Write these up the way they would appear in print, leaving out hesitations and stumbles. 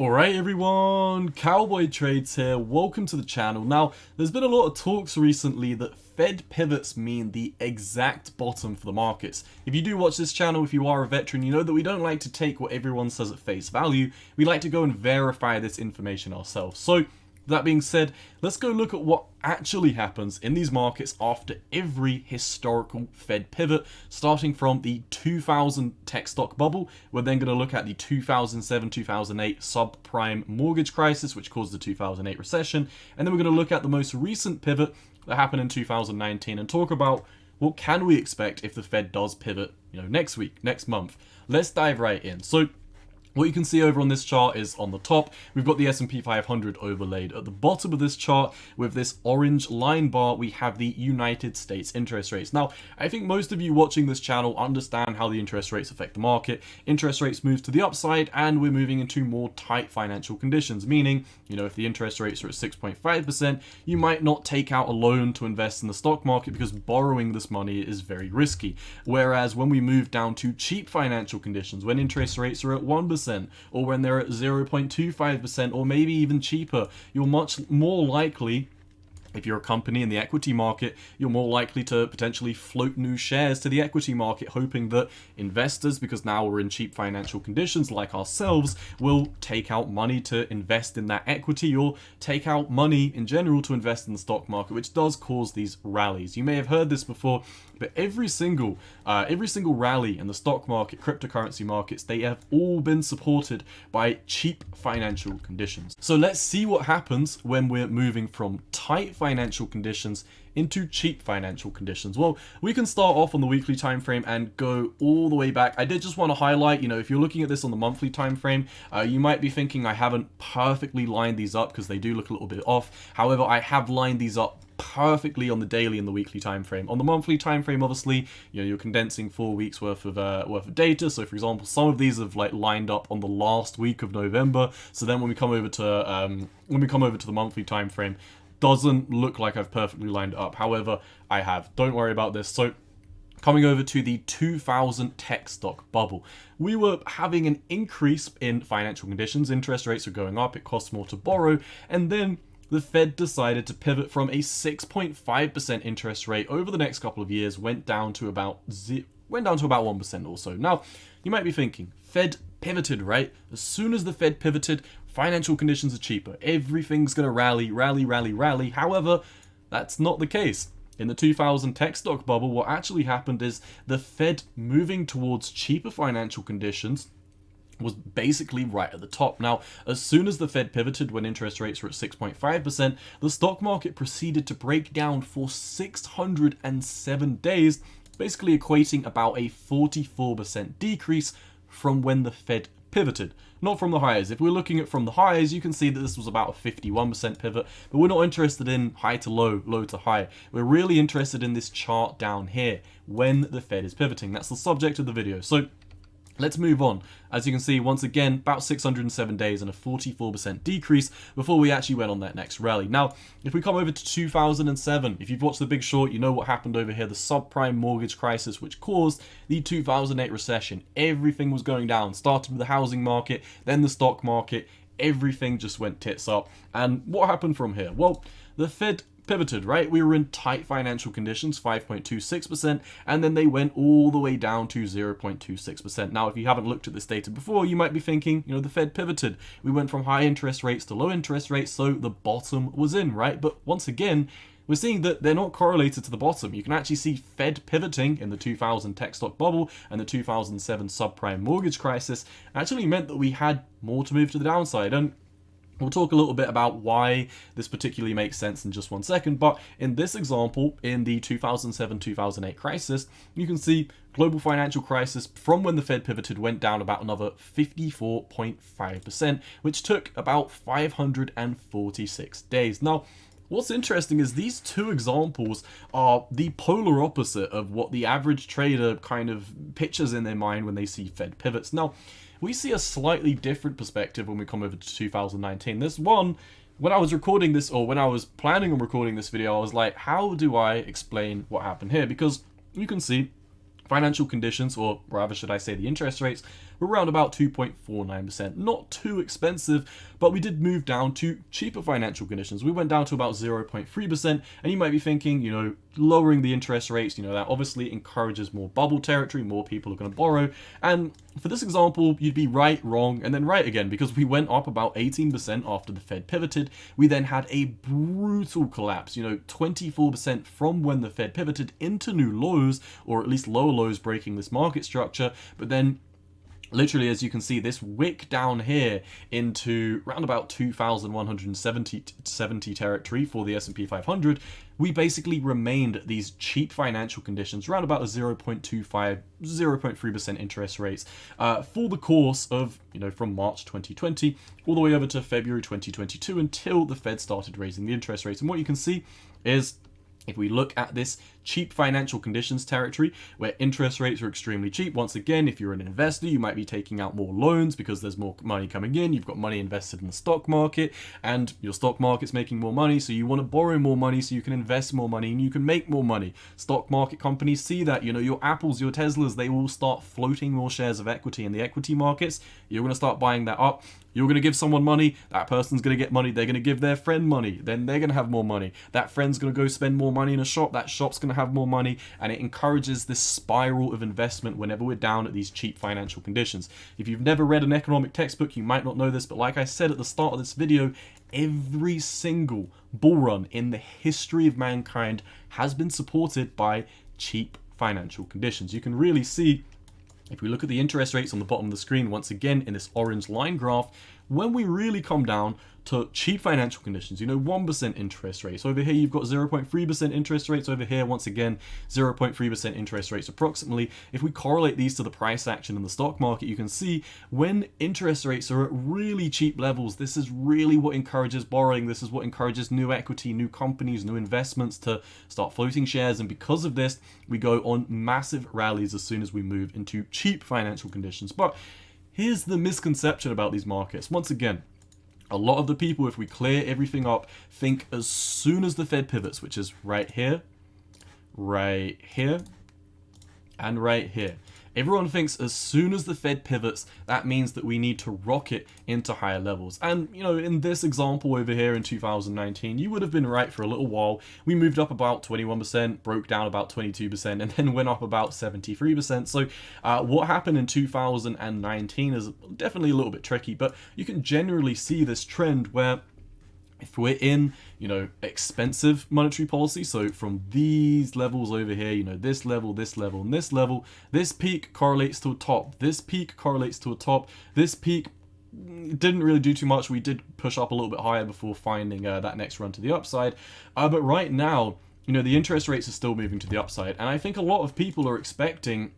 Alright everyone, Cowboy Trades here, welcome to the channel. Now, there's been a lot of talks recently that Fed pivots mean the exact bottom for the markets. If you do watch this channel, if you are a veteran, you know that we don't like to take what everyone says at face value. We like to go and verify this information ourselves. So, that being said, let's go look at what actually happens in these markets after every historical Fed pivot, starting from the 2000 tech stock bubble. We're then going to look at the 2007-2008 subprime mortgage crisis, which caused the 2008 recession, and then we're going to look at the most recent pivot that happened in 2019 and talk about what can we expect if the Fed does pivot, next week, next month. Let's dive right in. So, what you can see over on this chart is on the top, we've got the S&P 500 overlaid. At the bottom of this chart, with this orange line bar, we have the United States interest rates. Now, I think most of you watching this channel understand how the interest rates affect the market. Interest rates move to the upside, and we're moving into more tight financial conditions, meaning, if the interest rates are at 6.5%, you might not take out a loan to invest in the stock market because borrowing this money is very risky. Whereas when we move down to cheap financial conditions, when interest rates are at 1%, or when they're at 0.25%, or maybe even cheaper, you're much more likely, if you're a company in the equity market, you're more likely to potentially float new shares to the equity market, hoping that investors, because now we're in cheap financial conditions like ourselves, will take out money to invest in that equity, or take out money in general to invest in the stock market, which does cause these rallies. You may have heard this before, but every single rally in the stock market, cryptocurrency markets, they have all been supported by cheap financial conditions. So let's see what happens when we're moving from tight financial conditions into cheap financial conditions. Well, we can start off on the weekly time frame and go all the way back. I did just want to highlight, if you're looking at this on the monthly time frame, you might be thinking I haven't perfectly lined these up because they do look a little bit off. However, I have lined these up perfectly on the daily and the weekly time frame. On the monthly time frame, obviously, you're condensing 4 weeks worth of data. So, for example, some of these have lined up on the last week of November. So then when we come over to the monthly time frame, doesn't look like I've perfectly lined it up. However, I have. Don't worry about this. So, coming over to the 2000 tech stock bubble, we were having an increase in financial conditions. Interest rates are going up. It costs more to borrow, and then the Fed decided to pivot from a 6.5% interest rate over the next couple of years, went down to about 1% or so. Now, you might be thinking, Fed pivoted, right? As soon as the Fed pivoted, financial conditions are cheaper. Everything's going to rally. However, that's not the case. In the 2000 tech stock bubble, what actually happened is the Fed moving towards cheaper financial conditions was basically right at the top. Now, as soon as the Fed pivoted when interest rates were at 6.5%, the stock market proceeded to break down for 607 days, basically equating about a 44% decrease from when the Fed pivoted. Not from the highs. If we're looking at from the highs, you can see that this was about a 51% pivot, but we're not interested in high to low, low to high. We're really interested in this chart down here when the Fed is pivoting. That's the subject of the video. So let's move on. As you can see, once again, about 607 days and a 44% decrease before we actually went on that next rally. Now, if we come over to 2007, if you've watched The Big Short, you know what happened over here, the subprime mortgage crisis, which caused the 2008 recession. Everything was going down. Started with the housing market, then the stock market. Everything just went tits up. And what happened from here? Well, the Fed pivoted, right? We were in tight financial conditions, 5.26%, and then they went all the way down to 0.26%. Now, if you haven't looked at this data before, you might be thinking, the Fed pivoted. We went from high interest rates to low interest rates, so the bottom was in, right? But once again, we're seeing that they're not correlated to the bottom. You can actually see Fed pivoting in the 2000 tech stock bubble and the 2007 subprime mortgage crisis actually meant that we had more to move to the downside. And we'll talk a little bit about why this particularly makes sense in just 1 second, but in this example, in the 2007-2008 crisis, you can see global financial crisis from when the Fed pivoted went down about another 54.5%, which took about 546 days. Now, what's interesting is these two examples are the polar opposite of what the average trader kind of pictures in their mind when they see Fed pivots. Now, we see a slightly different perspective when we come over to 2019. This one, when I was recording this, or when I was planning on recording this video, I was like, how do I explain what happened here? Because you can see financial conditions, or rather should I say the interest rates, we're around about 2.49%. Not too expensive, but we did move down to cheaper financial conditions. We went down to about 0.3%, and you might be thinking, you know, lowering the interest rates, you know, that obviously encourages more bubble territory, more people are going to borrow. And for this example, you'd be right, wrong, and then right again, because we went up about 18% after the Fed pivoted. We then had a brutal collapse, you know, 24% from when the Fed pivoted into new lows, or at least lower lows, breaking this market structure. But then literally, as you can see, this wick down here into around about 2,170 territory for the S&P 500, we basically remained at these cheap financial conditions, around about a 0.25, 0.3% interest rates for the course of, you know, from March 2020 all the way over to February 2022 until the Fed started raising the interest rates. And what you can see is, if we look at this cheap financial conditions territory where interest rates are extremely cheap, once again, if you're an investor, you might be taking out more loans because there's more money coming in, you've got money invested in the stock market, and your stock market's making more money, so you want to borrow more money so you can invest more money and you can make more money. Stock market companies see that, you know, your Apples, your Teslas, they will start floating more shares of equity in the equity markets. You're going to start buying that up. You're going to give someone money, that person's going to get money, they're going to give their friend money, then they're going to have more money. That friend's going to go spend more money in a shop, that shop's going to have more money, and it encourages this spiral of investment whenever we're down at these cheap financial conditions. If you've never read an economic textbook, you might not know this, but like I said at the start of this video, every single bull run in the history of mankind has been supported by cheap financial conditions. You can really see, if we look at the interest rates on the bottom of the screen, once again in this orange line graph, when we really come down to cheap financial conditions, you know, 1% interest rates. Over here, you've got 0.3% interest rates. Over here, once again, 0.3% interest rates approximately. If we correlate these to the price action in the stock market, you can see when interest rates are at really cheap levels, this is really what encourages borrowing. This is what encourages new equity, new companies, new investments to start floating shares. And because of this, we go on massive rallies as soon as we move into cheap financial conditions. But here's the misconception about these markets. Once again, a lot of the people, if we clear everything up, think as soon as the Fed pivots, which is right here, and right here. Everyone thinks as soon as the Fed pivots, that means that we need to rocket into higher levels. And, you know, in this example over here in 2019, you would have been right for a little while. We moved up about 21%, broke down about 22%, and then went up about 73%. So what happened in 2019 is definitely a little bit tricky, but you can generally see this trend where if we're in, you know, expensive monetary policy, so from these levels over here, you know, this level, and this level, this peak correlates to a top, this peak correlates to a top, this peak didn't really do too much. We did push up a little bit higher before finding that next run to the upside. But right now, you know, the interest rates are still moving to the upside. And I think a lot of people are expecting,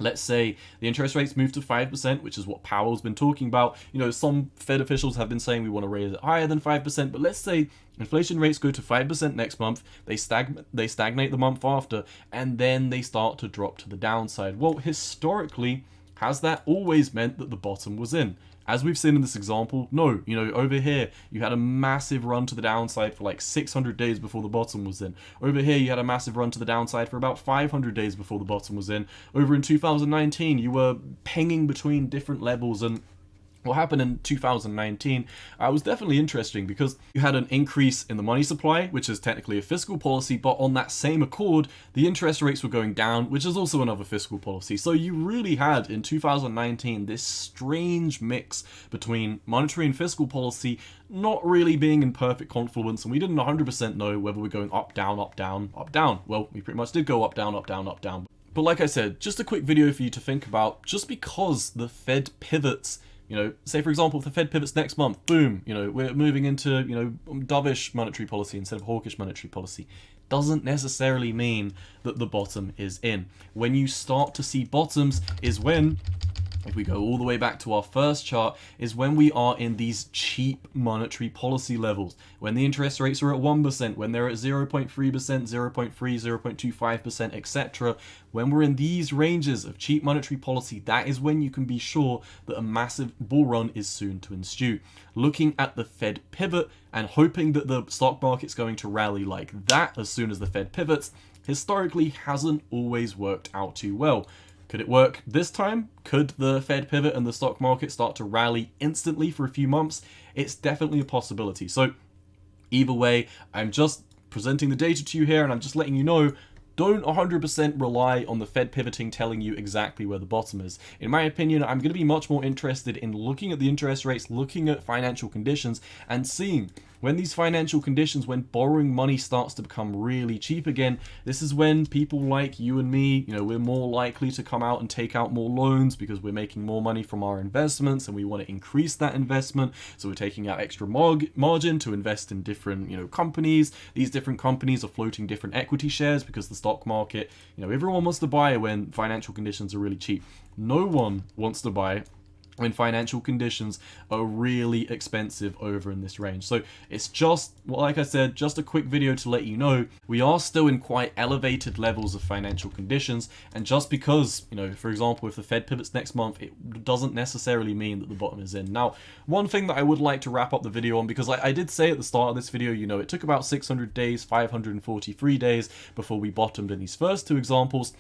let's say the interest rates move to 5%, which is what Powell's been talking about. You know, some Fed officials have been saying we want to raise it higher than 5%, but let's say inflation rates go to 5% next month, they stagnate the month after, and then they start to drop to the downside. Well, historically, has that always meant that the bottom was in? As we've seen in this example, no. You know, over here, you had a massive run to the downside for like 600 days before the bottom was in. Over here, you had a massive run to the downside for about 500 days before the bottom was in. Over in 2019, you were pinging between different levels, and what happened in 2019 was definitely interesting because you had an increase in the money supply, which is technically a fiscal policy, but on that same accord, the interest rates were going down, which is also another fiscal policy. So you really had in 2019 this strange mix between monetary and fiscal policy not really being in perfect confluence, and we didn't 100% know whether we're going up, down, up, down, up, down. Well, we pretty much did go up, down, up, down, up, down. But like I said, just a quick video for you to think about. Just because the Fed pivots, you know, say for example, if the Fed pivots next month, boom, you know, we're moving into, you know, dovish monetary policy instead of hawkish monetary policy, doesn't necessarily mean that the bottom is in. When you start to see bottoms is when, if we go all the way back to our first chart, is when we are in these cheap monetary policy levels. When the interest rates are at 1%, when they're at 0.3%, 0.3, 0.25%, etc. When we're in these ranges of cheap monetary policy, that is when you can be sure that a massive bull run is soon to ensue. Looking at the Fed pivot and hoping that the stock market's going to rally like that as soon as the Fed pivots, historically hasn't always worked out too well. Could it work this time? Could the Fed pivot and the stock market start to rally instantly for a few months? It's definitely a possibility. So either way, I'm just presenting the data to you here, and I'm just letting you know, don't 100% rely on the Fed pivoting telling you exactly where the bottom is. In my opinion, I'm going to be much more interested in looking at the interest rates, looking at financial conditions, and seeing when these financial conditions, when borrowing money starts to become really cheap again. This is when people like you and me, we're more likely to come out and take out more loans because we're making more money from our investments and we want to increase that investment. So we're taking out extra margin to invest in different, companies. These different companies are floating different equity shares because the stock market, everyone wants to buy when financial conditions are really cheap. No one wants to buy when financial conditions are really expensive over in this range. So it's just, like I said, just a quick video to let you know, we are still in quite elevated levels of financial conditions. And just because, for example, if the Fed pivots next month, it doesn't necessarily mean that the bottom is in. Now, one thing that I would like to wrap up the video on, because I did say at the start of this video, it took about 600 days, 543 days before we bottomed in these first two examples.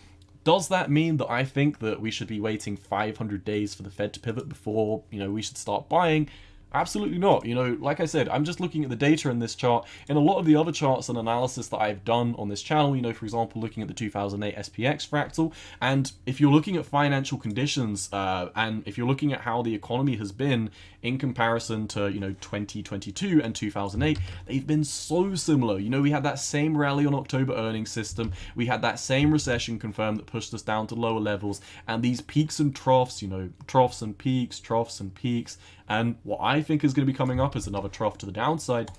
Does that mean that I think that we should be waiting 500 days for the Fed to pivot before, we should start buying? Absolutely not. Like I said, I'm just looking at the data in this chart. In a lot of the other charts and analysis that I've done on this channel, for example, looking at the 2008 SPX fractal, and if you're looking at financial conditions, and if you're looking at how the economy has been in comparison to, 2022 and 2008, they've been so similar. We had that same rally on October earnings system. We had that same recession confirmed that pushed us down to lower levels, and these peaks and troughs, troughs and peaks, troughs and peaks, and what I think is going to be coming up as another trough to the downside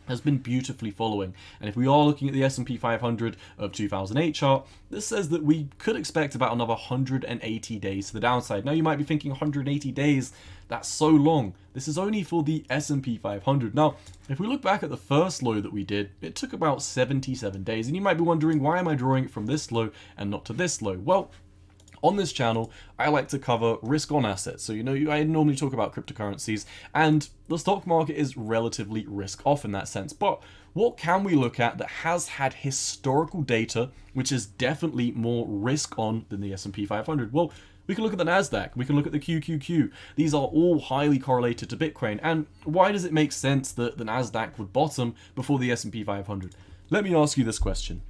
has been beautifully following. And if we are looking at the S&P 500 of 2008 chart, this says that we could expect about another 180 days to the downside. Now you might be thinking 180 days, that's so long. This is only for the S&P 500. Now, if we look back at the first low that we did, it took about 77 days. And you might be wondering, why am I drawing it from this low and not to this low? Well, on this channel, I like to cover risk on assets. So, I normally talk about cryptocurrencies, and the stock market is relatively risk off in that sense. But what can we look at that has had historical data, which is definitely more risk on than the S&P 500? Well, we can look at the NASDAQ, we can look at the QQQ. These are all highly correlated to Bitcoin. And why does it make sense that the NASDAQ would bottom before the S&P 500? Let me ask you this question.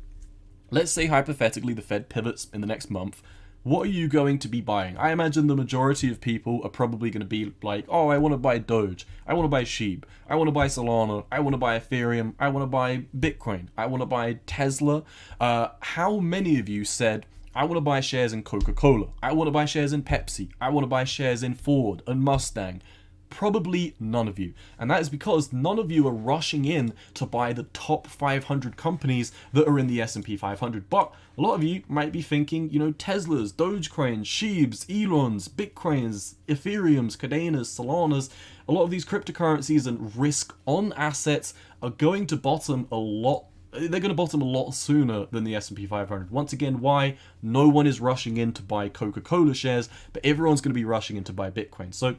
Let's say hypothetically the Fed pivots in the next month. What are you going to be buying? I imagine the majority of people are probably going to be like, oh, I want to buy Doge, I want to buy Shiba, I want to buy Solana, I want to buy Ethereum, I want to buy Bitcoin, I want to buy Tesla. How many of you said, I want to buy shares in Coca-Cola, I want to buy shares in Pepsi, I want to buy shares in Ford and Mustang? Probably none of you. And that is because none of you are rushing in to buy the top 500 companies that are in the S&P 500. But a lot of you might be thinking, Teslas, Dogecoins, Shibas, ELONs, Bitcoins, Ethereums, Cardanas, Solanas, a lot of these cryptocurrencies and risk on assets are going to bottom a lot. They're going to bottom a lot sooner than the S&P 500. Once again, why? No one is rushing in to buy Coca-Cola shares, but everyone's going to be rushing in to buy Bitcoin. So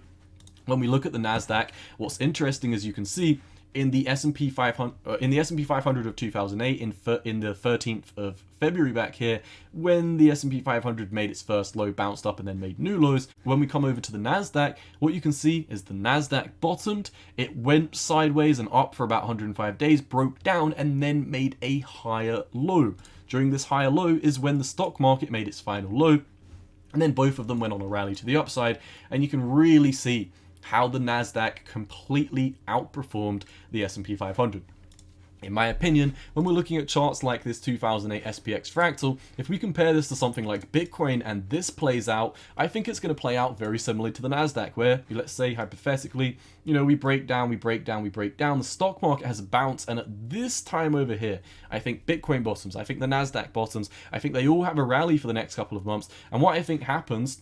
when we look at the NASDAQ, what's interesting, as you can see, in the S&P 500 of 2008, in the 13th of February back here, when the S&P 500 made its first low, bounced up and then made new lows. When we come over to the NASDAQ, what you can see is the NASDAQ bottomed, it went sideways and up for about 105 days, broke down, and then made a higher low. During this higher low is when the stock market made its final low, and then both of them went on a rally to the upside, and you can really see how the NASDAQ completely outperformed the S&P 500. In my opinion, when we're looking at charts like this 2008 SPX fractal, if we compare this to something like Bitcoin and this plays out, I think it's going to play out very similarly to the NASDAQ, where, let's say hypothetically, we break down, the stock market has a bounce, and at this time over here, I think Bitcoin bottoms, I think the NASDAQ bottoms, I think they all have a rally for the next couple of months, and what I think happens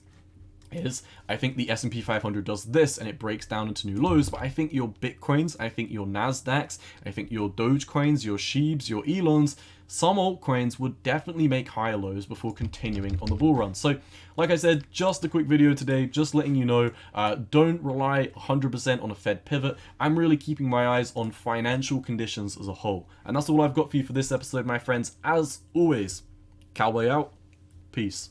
is I think the S&P 500 does this and it breaks down into new lows, but I think your Bitcoins, I think your NASDAQs, I think your Dogecoins, your Shibas, your ELONs, some altcoins would definitely make higher lows before continuing on the bull run. So like I said, just a quick video today, just letting you know, don't rely 100% on a Fed pivot. I'm really keeping my eyes on financial conditions as a whole. And that's all I've got for you for this episode, my friends. As always, cowboy out, peace.